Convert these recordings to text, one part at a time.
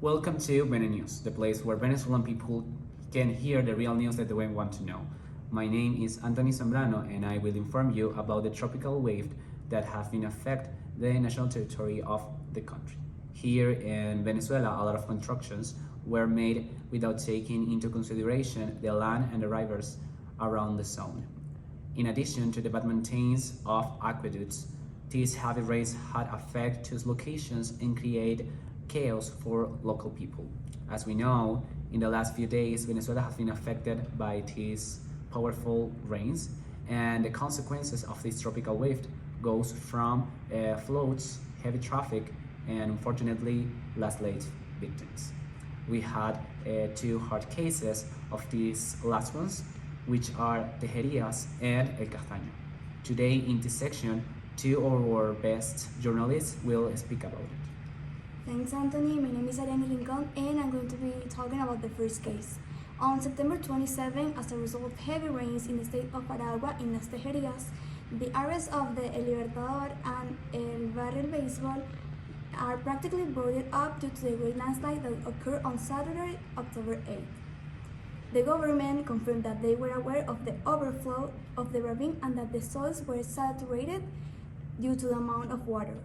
Welcome to Vene News, the place where Venezuelan people can hear the real news that they want to know. My name is Anthony Zambrano, and I will inform you about the tropical wave that have been affect the national territory of the country. Here in Venezuela, a lot of constructions were made without taking into consideration the land and the rivers around the zone. In addition to the bad maintenance of aqueducts, these heavy rains had affect those locations and create chaos for local people. As we know, in the last few days, Venezuela has been affected by these powerful rains, and the consequences of this tropical wave goes from floods, heavy traffic, and unfortunately, last late victims. We had two hard cases of these last ones, which are Tejerias and El Castaño. Today in this section, two of our best journalists will speak about it. Thanks, Anthony. My name is Rincon, and I'm going to be talking about the first case. On September 27, as a result of heavy rains in the state of Aragua in Las Tejerias, the areas of the El Libertador and El Barrio Baseball are practically boarded up due to the great landslide that occurred on Saturday, October 8th. The government confirmed that they were aware of the overflow of the ravine and that the soils were saturated due to the amount of water.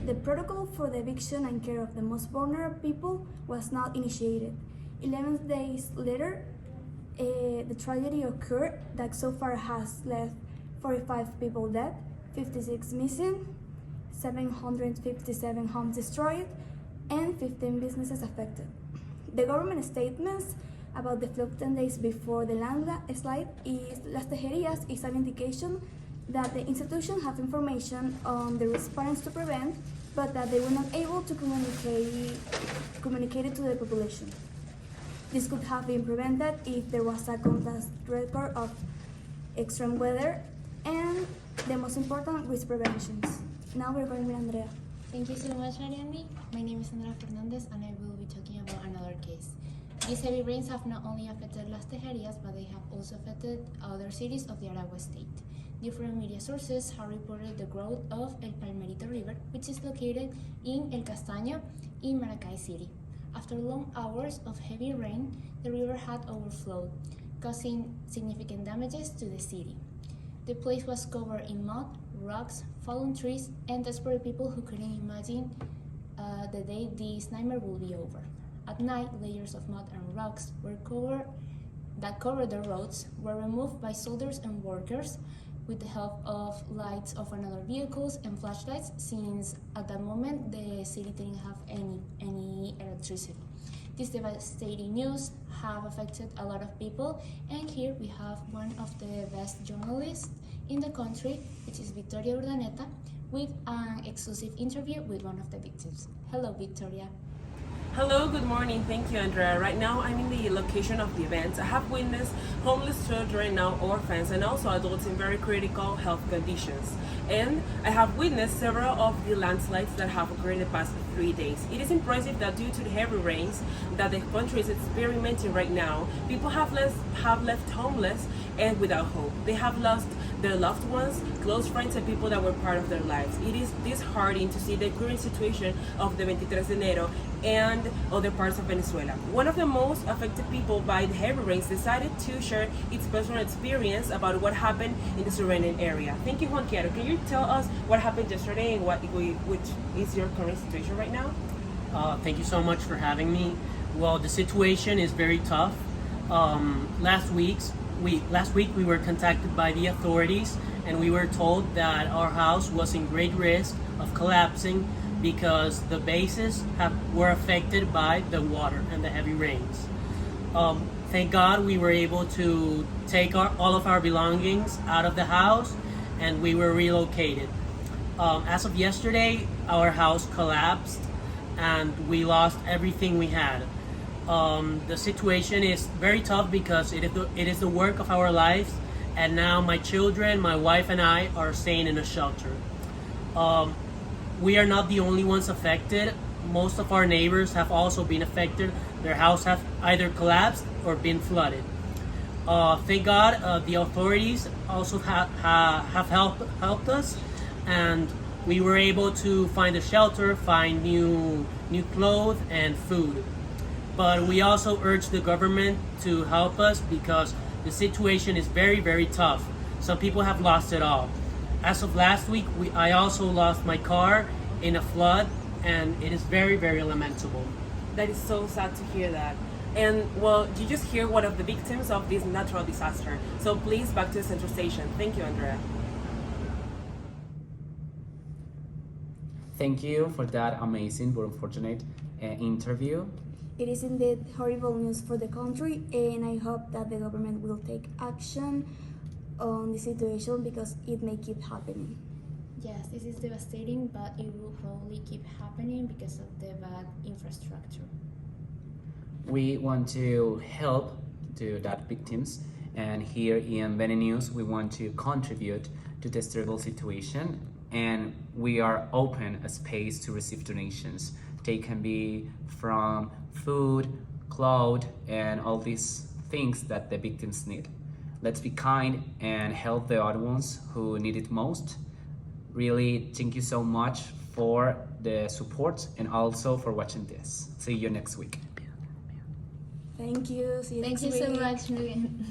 The protocol for the eviction and care of the most vulnerable people was not initiated. 11 days later, the tragedy occurred that so far has left 45 people dead, 56 missing, 757 homes destroyed, and 15 businesses affected. The government statements about the flood 10 days before the landslide is Las Tejerias is an indication that the institution have information on the response to prevent, but that they were not able to communicate it to the population. This could have been prevented if there was a constant record of extreme weather and the most important risk preventions. Now we're going with Andrea. Thank you so much, Ariane. My name is Fernandez, and I will be talking about another case. These heavy rains have not only affected Las Tejerias, but they have also affected other cities of the Aragua state. Different media sources have reported the growth of El Palmerito River, which is located in El Castaño in Maracay City. After long hours of heavy rain, the river had overflowed, causing significant damages to the city. The place was covered in mud, rocks, fallen trees, and desperate people who couldn't imagine the day this nightmare will be over. At night, layers of mud and rocks that covered the roads were removed by soldiers and workers with the help of lights of another vehicles and flashlights, since at that moment the city didn't have any electricity. These devastating news have affected a lot of people, and here we have one of the best journalists in the country, which is Victoria Urdaneta, with an exclusive interview with one of the victims. Hello, Victoria. Hello, good morning. Thank you, Andrea. Right now, I'm in the location of the event. I have witnessed homeless children, now orphans, and also adults in very critical health conditions. And I have witnessed several of the landslides that have occurred in the past 3 days. It is impressive that due to the heavy rains that the country is experiencing right now, people have left homeless and without hope. They have lost their loved ones, close friends, and people that were part of their lives. It is disheartening to see the current situation of the 23 de enero and other parts of Venezuela. One of the most affected people by the heavy rains decided to share its personal experience about what happened in the surrounding area. Thank you, Quiaro. Can you tell us what happened yesterday and which is your current situation right now? Thank you so much for having me. Well, the situation is very tough. Last week we were contacted by the authorities, and we were told that our house was in great risk of collapsing because the bases were affected by the water and the heavy rains. Thank God we were able to take all of our belongings out of the house, and we were relocated. As of yesterday, our house collapsed and we lost everything we had. The situation is very tough because it is the work of our lives, and now my children, my wife, and I are staying in a shelter. We are not the only ones affected. Most of our neighbors have also been affected. Their house have either collapsed or been flooded. Thank God the authorities also have helped us, and we were able to find a shelter, find new clothes and food. But we also urge the government to help us because the situation is very, very tough. Some people have lost it all. As of last week, I also lost my car in a flood, and it is very, very lamentable. That is so sad to hear that. And well, you just hear one of the victims of this natural disaster. So please, back to the central station. Thank you, Andrea. Thank you for that amazing but unfortunate interview. It is indeed horrible news for the country, and I hope that the government will take action on the situation because it may keep happening. Yes, this is devastating, but it will probably keep happening because of the bad infrastructure. We want to help to that victims, and here in Bene News we want to contribute to this terrible situation, and we are open a space to receive donations. They can be from food, clothes, and all these things that the victims need. Let's be kind and help the other ones who need it most. Really, thank you so much for the support and also for watching this. See you next week. Thank you. See you Thank next you so week. much, Nugen.